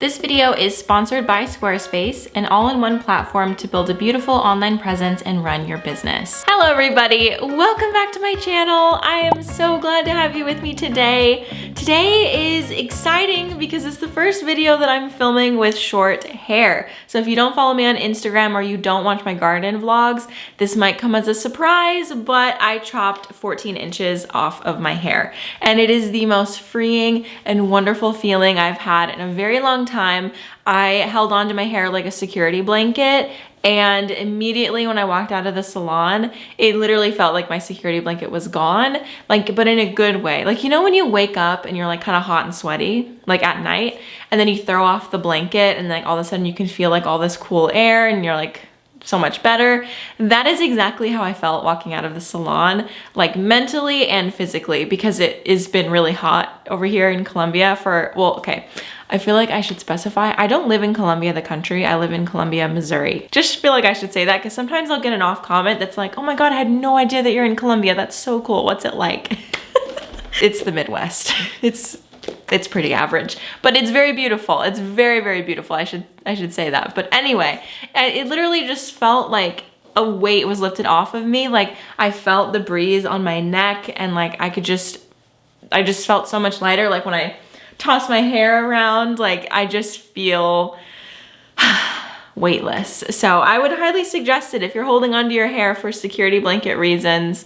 This video is sponsored by Squarespace, an all-in-one platform to build a beautiful online presence and run your business. Hello everybody, welcome back to my channel. I am so glad to have you with me today. Today is exciting because it's the first video that I'm filming with short hair. So if you don't follow me on Instagram or you don't watch my garden vlogs, this might come as a surprise, but I chopped 14 inches off of my hair. And it is the most freeing and wonderful feeling I've had in a very long time. I held on to my hair like a security blanket, and immediately when I walked out of the salon, it literally felt like my security blanket was gone, but in a good way. Like, you know when you wake up and you're like kind of hot and sweaty, like at night, and then you throw off the blanket and like all of a sudden you can feel like all this cool air and you're like so much better. That is exactly how I felt walking out of the salon, like mentally and physically, because it has been really hot over here in Colombia for, well, okay. I feel like I should specify, I don't live in Columbia, the country. I live in Columbia, Missouri. Just feel like I should say that because sometimes I'll get an off comment that's like, oh my God, I had no idea that you're in Columbia. That's so cool. What's it like? It's the Midwest. It's pretty average, but it's very beautiful. It's very, very beautiful. I should say that. But anyway, it literally just felt like a weight was lifted off of me. Like I felt the breeze on my neck and like I just felt so much lighter. Like when I toss my hair around, like I just feel weightless. So I would highly suggest it if you're holding onto your hair for security blanket reasons.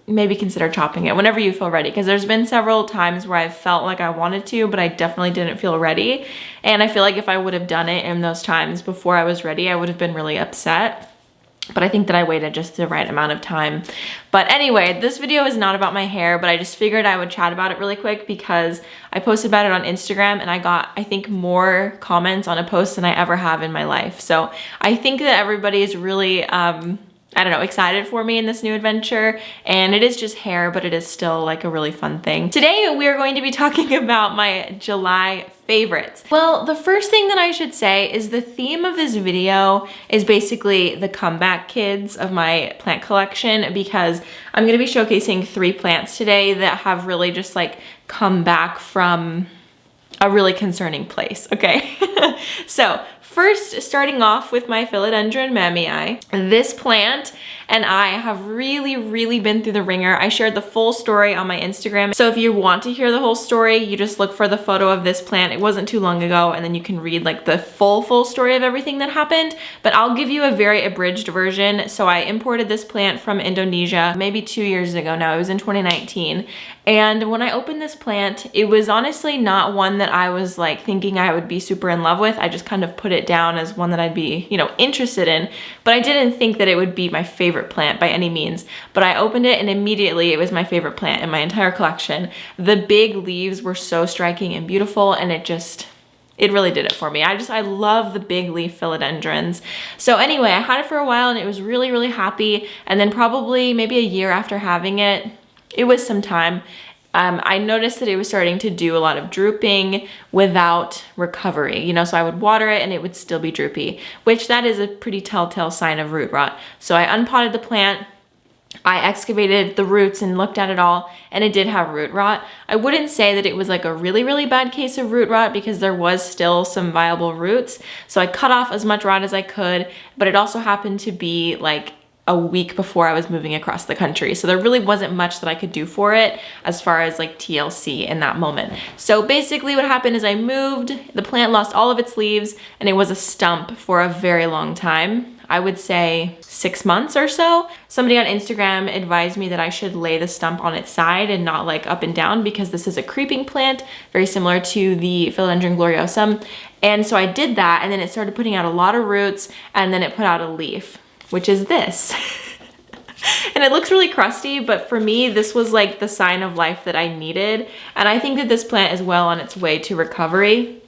Maybe consider chopping it whenever you feel ready, because there's been several times where I've felt like I wanted to, but I definitely didn't feel ready. And I feel like if I would have done it in those times before I was ready, I would have been really upset. But I think that I waited just the right amount of time. But anyway, this video is not about my hair, but I just figured I would chat about it really quick because I posted about it on Instagram and I got, I think, more comments on a post than I ever have in my life. So I think that everybody is really, I don't know, excited for me in this new adventure. And it is just hair, but it is still like a really fun thing. Today, we are going to be talking about my July favorites. Well, the first thing that I should say is the theme of this video is basically the comeback kids of my plant collection, because I'm gonna be showcasing 3 plants today that have really just like come back from a really concerning place, okay? So first, starting off with my Philodendron Mammy Eye. This plant and I have really been through the ringer. I shared the full story on my Instagram. So if you want to hear the whole story, you just look for the photo of this plant. It wasn't too long ago, and then you can read like the full story of everything that happened. But I'll give you a very abridged version. So I imported this plant from Indonesia maybe 2 years ago now. It was in 2019. And when I opened this plant, it was honestly not one that I was like thinking I would be super in love with. I just kind of put it down as one that I'd be, you know, interested in, but I didn't think that it would be my favorite plant by any means. But I opened it and immediately it was my favorite plant in my entire collection. The big leaves were so striking and beautiful, and it really did it for me. I love the big leaf philodendrons. So anyway, I had it for a while and it was really happy. And then probably maybe a year after having it, it was some time, I noticed that it was starting to do a lot of drooping without recovery, you know, so I would water it and it would still be droopy, which that is a pretty telltale sign of root rot. So I unpotted the plant, I excavated the roots and looked at it all, and it did have root rot. I wouldn't say that it was like a really bad case of root rot because there was still some viable roots. So I cut off as much rot as I could, but it also happened to be like a week before I was moving across the country. So there really wasn't much that I could do for it as far as like TLC in that moment. So basically what happened is I moved, the plant lost all of its leaves, and it was a stump for a very long time. I would say 6 months or so. Somebody on Instagram advised me that I should lay the stump on its side and not like up and down, because this is a creeping plant, very similar to the Philodendron gloriosum. And so I did that, and then it started putting out a lot of roots, and then it put out a leaf, which is this. And it looks really crusty, but for me, this was like the sign of life that I needed. And I think that this plant is well on its way to recovery.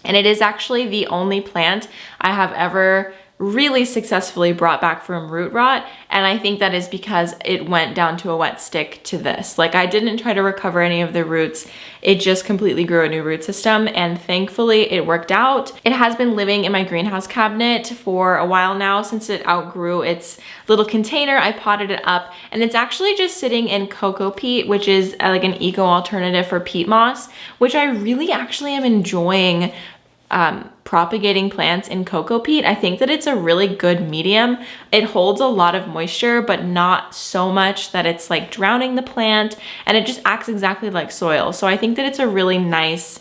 And it is actually the only plant I have ever really successfully brought back from root rot, and I think that is because it went down to a wet stick to this. Like, I didn't try to recover any of the roots, it just completely grew a new root system, and thankfully it worked out. It has been living in my greenhouse cabinet for a while now. Since it outgrew its little container, I potted it up, and it's actually just sitting in cocoa peat, which is like an eco alternative for peat moss, which I really actually am enjoying propagating plants in coco peat, I think that it's a really good medium. It holds a lot of moisture, but not so much that it's like drowning the plant, and it just acts exactly like soil. So I think that it's a really nice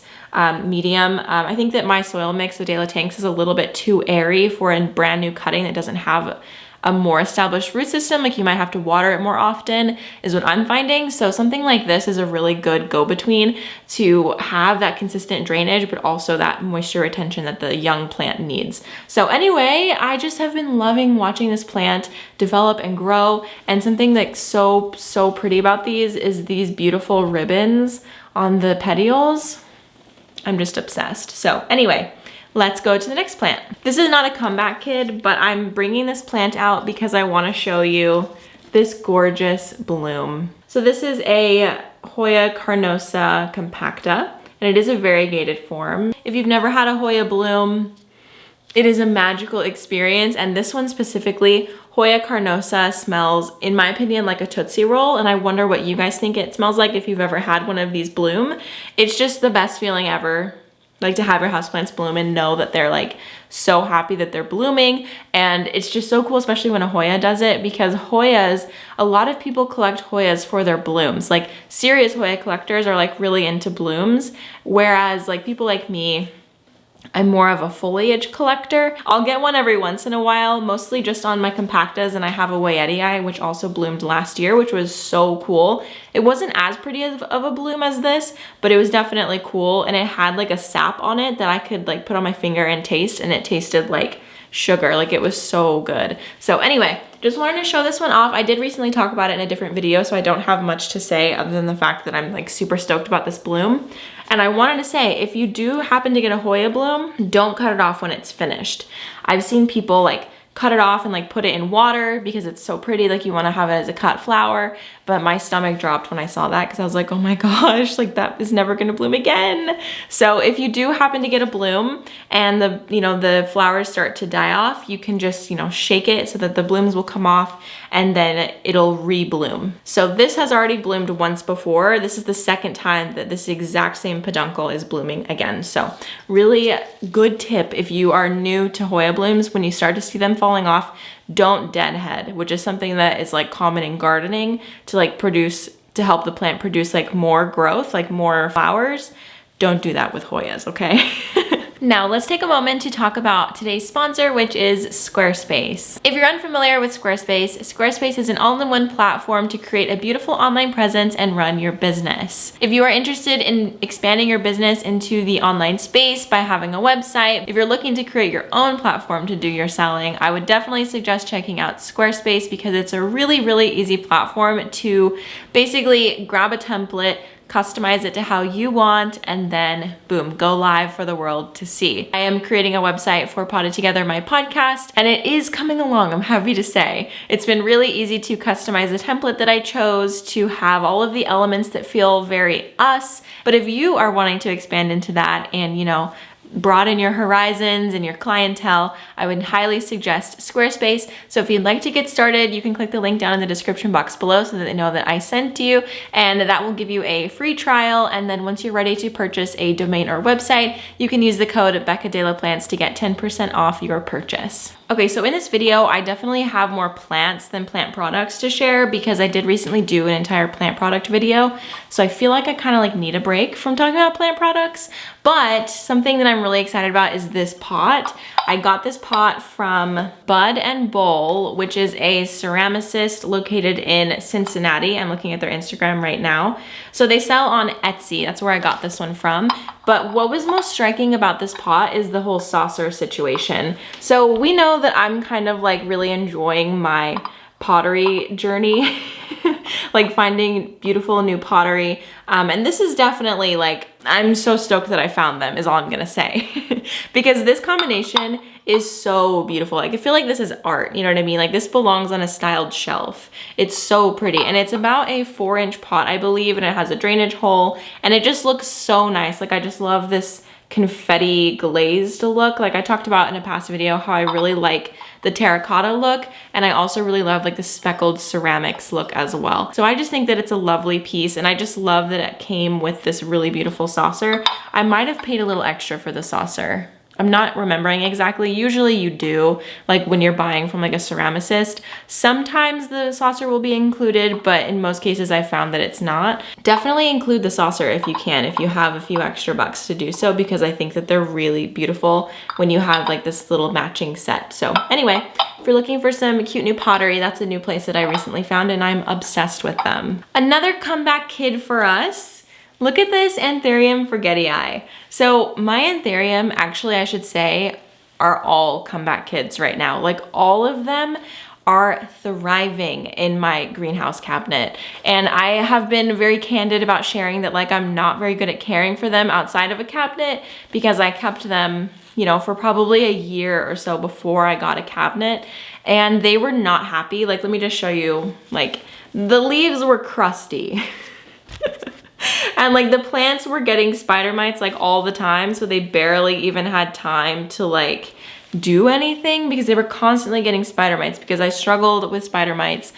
medium. I think that my soil mix, the De La Tanks, is a little bit too airy for a brand new cutting that doesn't have a more established root system. Like you might have to water it more often is what I'm finding. So something like this is a really good go-between to have that consistent drainage, but also that moisture retention that the young plant needs. So anyway, I just have been loving watching this plant develop and grow. And something that's so pretty about these is these beautiful ribbons on the petioles. I'm just obsessed. So anyway, let's go to the next plant. This is not a comeback kid, but I'm bringing this plant out because I want to show you this gorgeous bloom. So this is a Hoya carnosa compacta, and it is a variegated form. If you've never had a Hoya bloom, it is a magical experience, and this one specifically, Hoya carnosa, smells, in my opinion, like a Tootsie Roll, and I wonder what you guys think it smells like if you've ever had one of these bloom. It's just the best feeling ever. Like to have your houseplants bloom and know that they're like so happy that they're blooming. And it's just so cool, especially when a Hoya does it, because Hoyas, a lot of people collect Hoyas for their blooms. Like serious Hoya collectors are like really into blooms, whereas like people like me, I'm more of a foliage collector. I'll get one every once in a while, mostly just on my compactas, and I have a Wayeti Eye, which also bloomed last year, which was so cool. It wasn't as pretty of a bloom as this, but it was definitely cool, and it had like a sap on it that I could like put on my finger and taste, and it tasted like sugar. Like it was so good. So anyway, just wanted to show this one off. I did recently talk about it in a different video, so I don't have much to say other than the fact that I'm like super stoked about this bloom. And I wanted to say, if you do happen to get a Hoya bloom, don't cut it off when it's finished. I've seen people like cut it off and like put it in water because it's so pretty, like you want to have it as a cut flower. But my stomach dropped when I saw that because I was like, oh my gosh, like that is never going to bloom again. So if you do happen to get a bloom and the flowers start to die off, you can just, shake it so that the blooms will come off and then it'll re-bloom. So this has already bloomed once before. This is the second time that this exact same peduncle is blooming again. So really good tip if you are new to Hoya blooms, when you start to see them falling off, don't deadhead, which is something that is like common in gardening to help the plant produce like more growth, like more flowers. Don't do that with Hoyas, okay? Now let's take a moment to talk about today's sponsor, which is Squarespace. If you're unfamiliar with Squarespace, Squarespace is an all-in-one platform to create a beautiful online presence and run your business. If you are interested in expanding your business into the online space by having a website, if you're looking to create your own platform to do your selling, I would definitely suggest checking out Squarespace because it's a really, really easy platform to basically grab a template, customize it to how you want, and then boom, go live for the world to see. I am creating a website for Potted Together, my podcast, and it is coming along, I'm happy to say. It's been really easy to customize the template that I chose to have all of the elements that feel very us. But if you are wanting to expand into that and, broaden your horizons and your clientele, I would highly suggest Squarespace. So if you'd like to get started, you can click the link down in the description box below so that they know that I sent you, and that will give you a free trial. And then once you're ready to purchase a domain or website, you can use the code Becca de la Plants to get 10% off your purchase. Okay, so in this video, I definitely have more plants than plant products to share because I did recently do an entire plant product video. So I feel like I kind of like need a break from talking about plant products. But something that I'm really excited about is this pot. I got this pot from Bud and Bowl, which is a ceramicist located in Cincinnati. I'm looking at their Instagram right now. So they sell on Etsy. That's where I got this one from. But what was most striking about this pot is the whole saucer situation. So we know that I'm kind of like really enjoying my pottery journey, like finding beautiful new pottery. And this is definitely like, I'm so stoked that I found them is all I'm gonna say. Because this combination is so beautiful. Like I feel like this is art, you know what I mean? Like this belongs on a styled shelf. It's so pretty. And it's about a 4-inch pot, I believe, and it has a drainage hole and it just looks so nice. Like I just love this confetti glazed look. Like I talked about in a past video how I really like the terracotta look, and I also really love like the speckled ceramics look as well. So I just think that it's a lovely piece, and I just love that it came with this really beautiful saucer. I might have paid a little extra for the saucer. I'm not remembering exactly. Usually you do, like when you're buying from like a ceramicist. Sometimes the saucer will be included, but in most cases I found that it's not. Definitely include the saucer if you can, if you have a few extra bucks to do so, because I think that they're really beautiful when you have like this little matching set. So anyway, if you're looking for some cute new pottery, that's a new place that I recently found and I'm obsessed with them. Another comeback kid for us. Look at this Aetherium Forgetty Eye. So my Aetherium, actually I should say, are all comeback kids right now. Like all of them are thriving in my greenhouse cabinet. And I have been very candid about sharing that like I'm not very good at caring for them outside of a cabinet, because I kept them, you know, for probably a year or so before I got a cabinet, and they were not happy. Like let me just show you, like the leaves were crusty. And like the plants were getting spider mites like all the time, so they barely even had time to like do anything because they were constantly getting spider mites, because I struggled with spider mites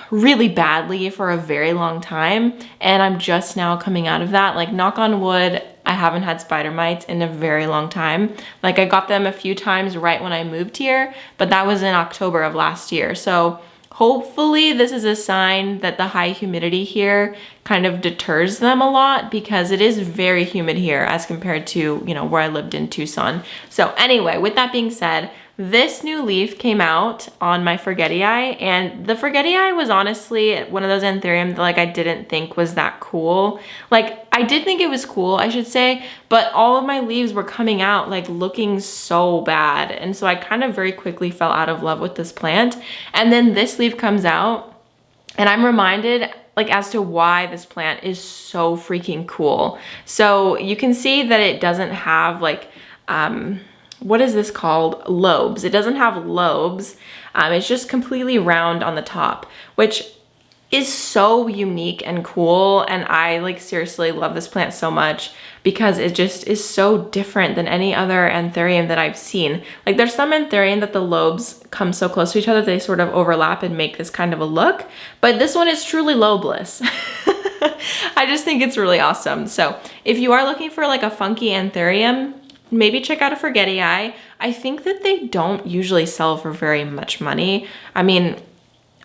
really badly for a very long time, and I'm just now coming out of that. Like knock on wood, I haven't had spider mites in a very long time. Like I got them a few times right when I moved here, but that was in October of last year. So hopefully this is a sign that the high humidity here kind of deters them a lot, because it is very humid here as compared to, you know, where I lived in Tucson. So anyway, with that being said, this new leaf came out on my Forgetty Eye, and the Forgetty Eye was honestly one of those Aetherium that like I didn't think was that cool. Like I did think it was cool, I should say, but all of my leaves were coming out like looking so bad. And so I kind of very quickly fell out of love with this plant. And then this leaf comes out and I'm reminded like as to why this plant is so freaking cool. So you can see that it doesn't have like, what is this called? Lobes. It doesn't have lobes. It's just completely round on the top, which is so unique and cool. And I like seriously love this plant so much because it just is so different than any other Aetherium that I've seen. Like there's some Aetherium that the lobes come so close to each other, they sort of overlap and make this kind of a look, but this one is truly lobeless. I just think it's really awesome. So if you are looking for like a funky Aetherium, maybe check out a Forgetty Eye. I think that they don't usually sell for very much money. I mean,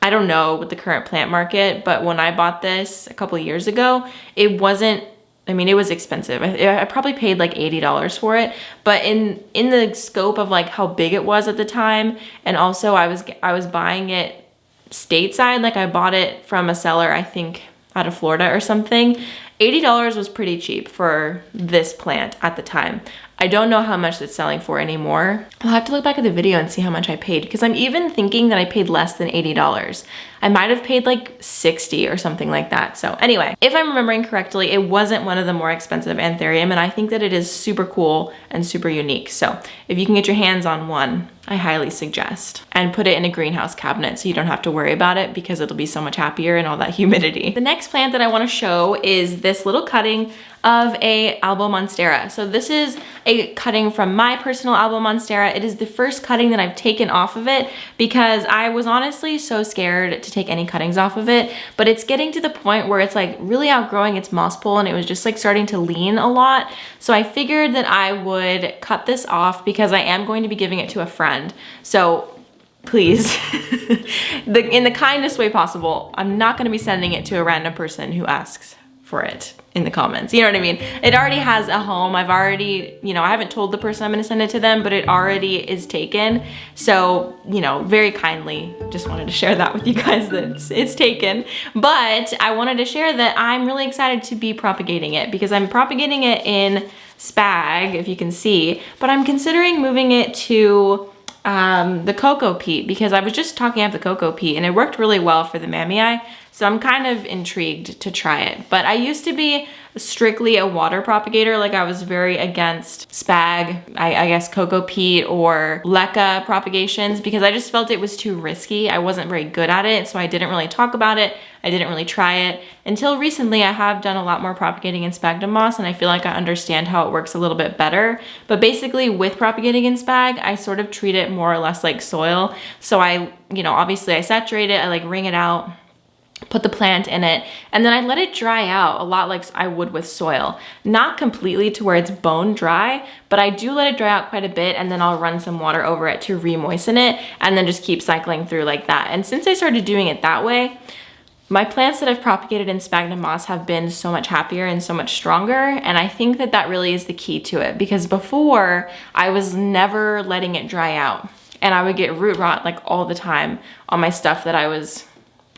I don't know with the current plant market, but when I bought this a couple of years ago, it wasn't, I mean, it was expensive. I probably paid like $80 for it, but in the scope of like how big it was at the time, and also I was buying it stateside, like I bought it from a seller, I think out of Florida or something. $80 was pretty cheap for this plant at the time. I don't know how much it's selling for anymore. I'll have to look back at the video and see how much I paid, because I'm even thinking that I paid less than $80. I might have paid like 60 or something like that. So anyway, if I'm remembering correctly, it wasn't one of the more expensive Aetherium, and I think that it is super cool and super unique. So if you can get your hands on one, I highly suggest. And put it in a greenhouse cabinet so you don't have to worry about it, because it'll be so much happier in all that humidity. The next plant that I want to show is this little cutting of a Albo Monstera. So this is a cutting from my personal Albo Monstera. It is the first cutting that I've taken off of it because I was honestly so scared to take any cuttings off of it, but it's getting to the point where it's like really outgrowing its moss pole, and it was just like starting to lean a lot. So I figured that I would cut this off because I am going to be giving it to a friend. So please, in the kindest way possible, I'm not gonna be sending it to a random person who asks for it in the comments. You know what I mean? It already has a home. I've already, you know, I haven't told the person I'm gonna send it to them, but it already is taken. So, you know, very kindly just wanted to share that with you guys that it's taken. But I wanted to share that I'm really excited to be propagating it, because I'm propagating it in spag, if you can see, but I'm considering moving it to the cocoa peat, because I was just talking about the cocoa peat and it worked really well for the Mammy Eye. So I'm kind of intrigued to try it. But I used to be strictly a water propagator. Like I was very against spag, I guess cocoa peat or leca propagations because I just felt it was too risky. I wasn't very good at it, so I didn't really talk about it. I didn't really try it. Until recently, I have done a lot more propagating in sphagnum moss, and I feel like I understand how it works a little bit better. But basically with propagating in spag, I sort of treat it more or less like soil. So I, obviously I saturate it, I like wring it out, put the plant in it, and then I let it dry out a lot like I would with soil. Not completely to where it's bone dry, but I do let it dry out quite a bit, and then I'll run some water over it to re-moisten it, and then just keep cycling through like that. And since I started doing it that way, my plants that I've propagated in sphagnum moss have been so much happier and so much stronger, and I think that that really is the key to it, because before I was never letting it dry out, and I would get root rot like all the time on my stuff that I was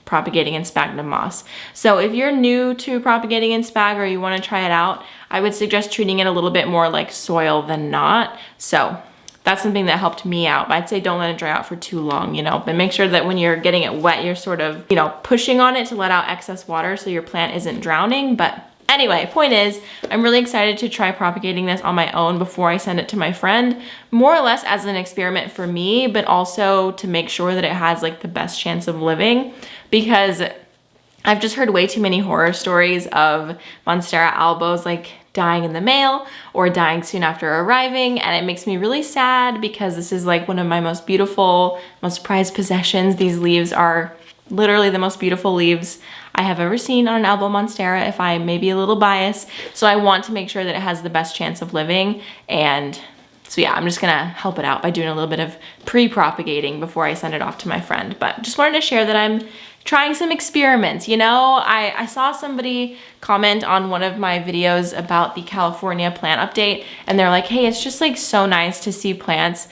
propagating in sphagnum moss. So if you're new to propagating in spag or you want to try it out, I would suggest treating it a little bit more like soil than not. So that's something that helped me out. I'd say don't let it dry out for too long, but make sure that when you're getting it wet, you're sort of, pushing on it to let out excess water so your plant isn't drowning. But anyway, point is, I'm really excited to try propagating this on my own before I send it to my friend, more or less as an experiment for me, but also to make sure that it has like the best chance of living, because I've just heard way too many horror stories of Monstera albos like dying in the mail or dying soon after arriving, and it makes me really sad because this is like one of my most beautiful, most prized possessions. These leaves are literally the most beautiful leaves I have ever seen on an Albo Monstera, if I may be a little biased. So I want to make sure that it has the best chance of living, and so yeah, I'm just gonna help it out by doing a little bit of pre-propagating before I send it off to my friend. But just wanted to share that I'm trying some experiments, I saw somebody comment on one of my videos about the California plant update, and they're like, hey, it's just like so nice to see plants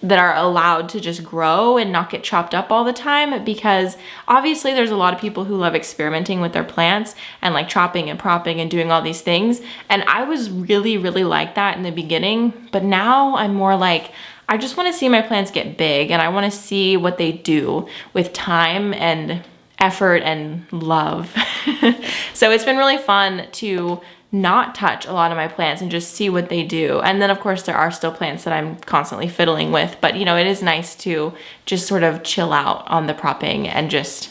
that are allowed to just grow and not get chopped up all the time, because obviously there's a lot of people who love experimenting with their plants and like chopping and propping and doing all these things. And I was really like that in the beginning, but now I'm more like, I just want to see my plants get big, and I want to see what they do with time and effort and love. So it's been really fun to not touch a lot of my plants and just see what they do. And then of course there are still plants that I'm constantly fiddling with, but it is nice to just sort of chill out on the propping and just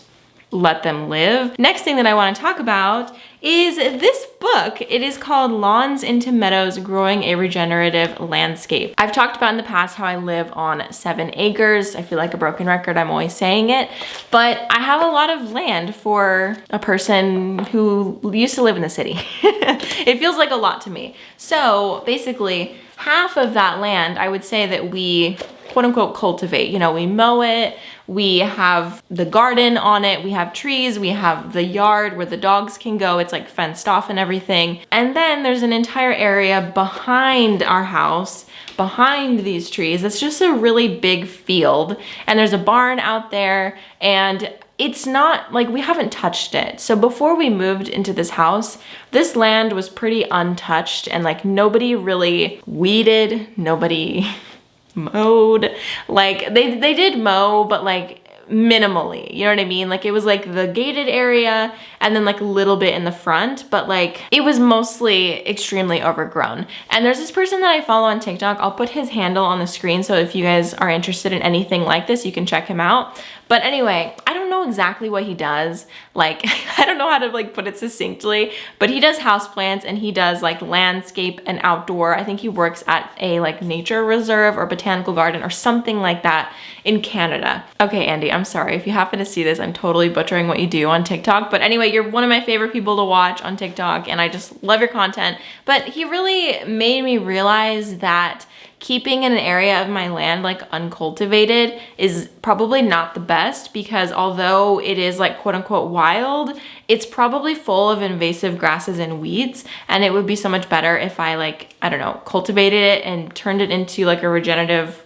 let them live. Next thing that I want to talk about is this book. It is called Lawns into Meadows, Growing a Regenerative Landscape. I've talked about in the past how I live on 7 acres. I feel like a broken record, I'm always saying it, but I have a lot of land for a person who used to live in the city. It feels like a lot to me. So basically, half of that land, I would say that we quote unquote cultivate. We mow it, we have the garden on it, we have trees, we have the yard where the dogs can go. It's like fenced off and everything. And then there's an entire area behind our house, behind these trees. It's just a really big field. And there's a barn out there, and it's not like we haven't touched it. So before we moved into this house, this land was pretty untouched, and like nobody really weeded, nobody mowed. Like they did mow, but like minimally, you know what I mean? Like it was like the gated area and then like a little bit in the front, but like it was mostly extremely overgrown. And there's this person that I follow on TikTok. I'll put his handle on the screen, so if you guys are interested in anything like this, you can check him out. But anyway, I don't know exactly what he does. Like, I don't know how to like put it succinctly, but he does houseplants and he does like landscape and outdoor. I think he works at a like nature reserve or botanical garden or something like that in Canada. Okay, Andy, I'm sorry. If you happen to see this, I'm totally butchering what you do on TikTok. But anyway, you're one of my favorite people to watch on TikTok, and I just love your content. But he really made me realize that keeping an area of my land like uncultivated is probably not the best, because although it is like quote unquote wild, it's probably full of invasive grasses and weeds, and it would be so much better if I like, I don't know, cultivated it and turned it into like a regenerative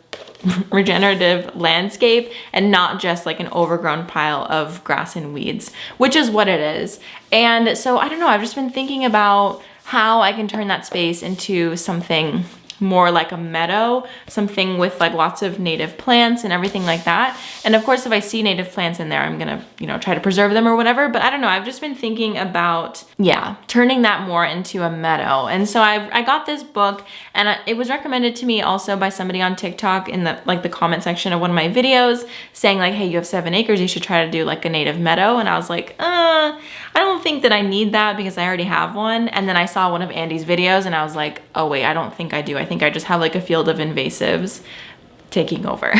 landscape and not just like an overgrown pile of grass and weeds, which is what it is. And so I don't know, I've just been thinking about how I can turn that space into something more like a meadow, something with like lots of native plants and everything like that. And of course, if I see native plants in there, I'm gonna, you know, try to preserve them or whatever. But I don't know, I've just been thinking about, yeah, turning that more into a meadow. And so I got this book, and it was recommended to me also by somebody on TikTok in the comment section of one of my videos, saying like, hey, you have 7 acres, you should try to do like a native meadow. And I was like, I don't think that I need that because I already have one. And then I saw one of Andy's videos and I was like, oh wait, I don't think I do. I think I just have like a field of invasives taking over.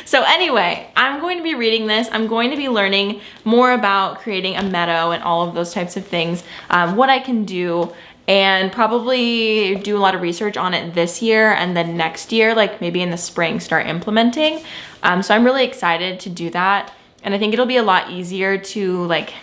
So anyway, I'm going to be reading this. I'm going to be learning more about creating a meadow and all of those types of things, what I can do, and probably do a lot of research on it this year, and then next year, like maybe in the spring, start implementing. So I'm really excited to do that. And I think it'll be a lot easier to like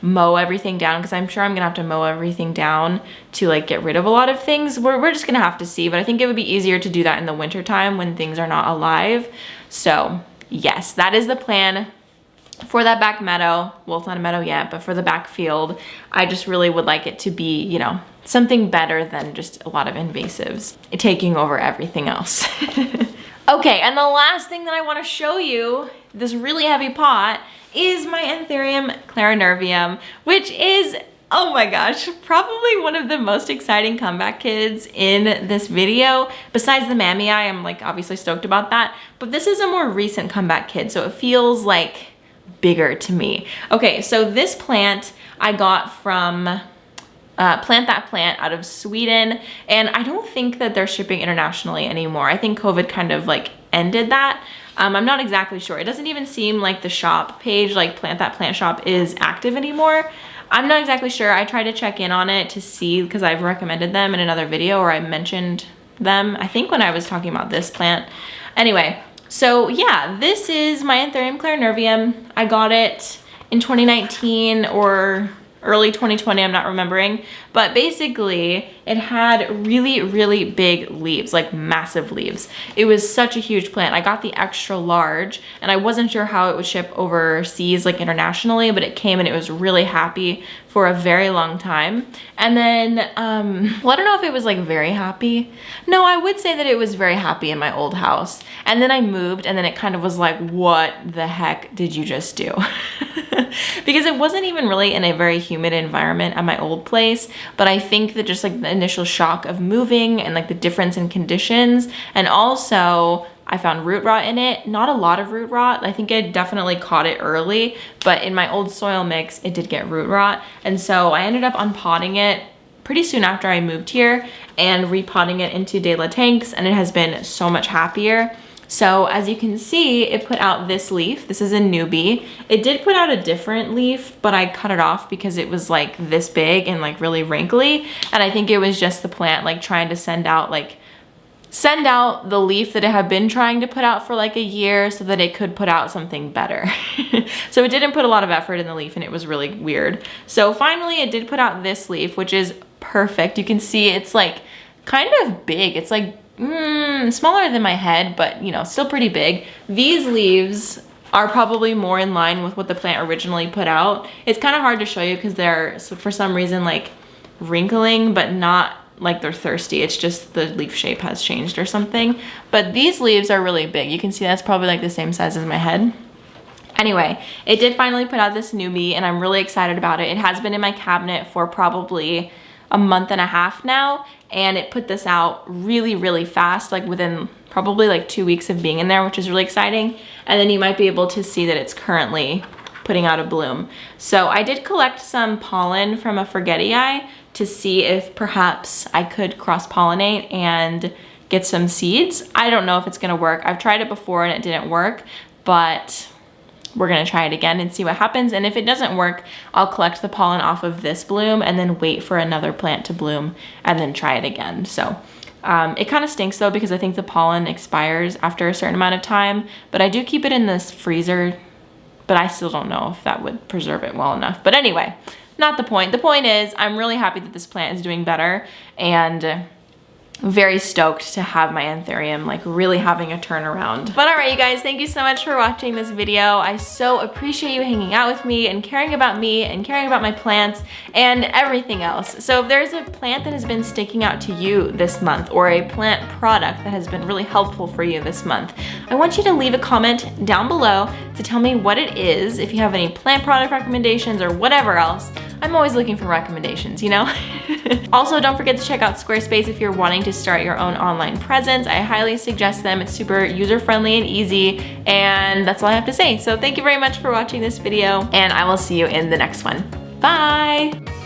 mow everything down, because I'm sure I'm gonna have to mow everything down to like get rid of a lot of things. We're just gonna have to see, but I think it would be easier to do that in the winter time when things are not alive. So yes, that is the plan for that back meadow. Well, it's not a meadow yet, but for the back field, I just really would like it to be, you know, something better than just a lot of invasives taking over everything else. Okay, and the last thing that I want to show you, this really heavy pot, is my Aetherium clarinervium, which is, oh my gosh, probably one of the most exciting comeback kids in this video. Besides the Mammy Eye, I'm like obviously stoked about that, but this is a more recent comeback kid, so it feels like bigger to me. Okay, so this plant I got from Plant That Plant out of Sweden, and I don't think that they're shipping internationally anymore. I think COVID kind of like ended that. I'm not exactly sure. It doesn't even seem like the shop page, like Plant That Plant shop, is active anymore. I'm not exactly sure. I tried to check in on it to see, because I've recommended them in another video, or I mentioned them, I think when I was talking about this plant. Anyway, so yeah, this is my Aetherium clarinervium. I got it in 2019 or early 2020, I'm not remembering, but basically it had really, really big leaves, like massive leaves. It was such a huge plant. I got the extra large, and I wasn't sure how it would ship overseas, like internationally, but it came and it was really happy for a very long time. And then, well, I don't know if it was like very happy. No, I would say that it was very happy in my old house. And then I moved, and then it kind of was like, what the heck did you just do? Because it wasn't even really in a very humid environment at my old place, but I think that just like the initial shock of moving and like the difference in conditions, and also I found root rot in it. Not a lot of root rot. I think I definitely caught it early, but in my old soil mix, it did get root rot. And so I ended up unpotting it pretty soon after I moved here and repotting it into De La tanks, and it has been so much happier. So as you can see, it put out this leaf. This is a newbie. It did put out a different leaf, but I cut it off because it was like this big and like really wrinkly. And I think it was just the plant like trying to send out the leaf that it had been trying to put out for like a year so that it could put out something better. So it didn't put a lot of effort in the leaf, and it was really weird. So finally it did put out this leaf, which is perfect. You can see it's like kind of big. It's like smaller than my head, but you know, still pretty big. These leaves are probably more in line with what the plant originally put out. It's kind of hard to show you because they're, for some reason, like wrinkling, but not like they're thirsty. It's just the leaf shape has changed or something. But these leaves are really big. You can see that's probably like the same size as my head. Anyway, it did finally put out this newbie, and I'm really excited about it. It has been in my cabinet for probably a month and a half now, and it put this out really, really fast, like within probably like 2 weeks of being in there, which is really exciting. And then you might be able to see that it's currently putting out a bloom. So I did collect some pollen from a forget-eye to see if perhaps I could cross-pollinate and get some seeds. I don't know if it's gonna work. I've tried it before and it didn't work, but we're gonna try it again and see what happens. And if it doesn't work, I'll collect the pollen off of this bloom and then wait for another plant to bloom and then try it again. So it kind of stinks though, because I think the pollen expires after a certain amount of time, but I do keep it in this freezer, but I still don't know if that would preserve it well enough. But anyway, not the point. The point is I'm really happy that this plant is doing better, and very stoked to have my Aetherium like really having a turnaround. But all right, you guys, thank you so much for watching this video. I so appreciate you hanging out with me and caring about my plants and everything else. So if there's a plant that has been sticking out to you this month, or a plant product that has been really helpful for you this month, I want you to leave a comment down below to tell me what it is. If you have any plant product recommendations or whatever else, I'm always looking for recommendations, you know? Also, don't forget to check out Squarespace if you're wanting to start your own online presence. I highly suggest them. It's super user-friendly and easy, and that's all I have to say. So thank you very much for watching this video, and I will see you in the next one. Bye!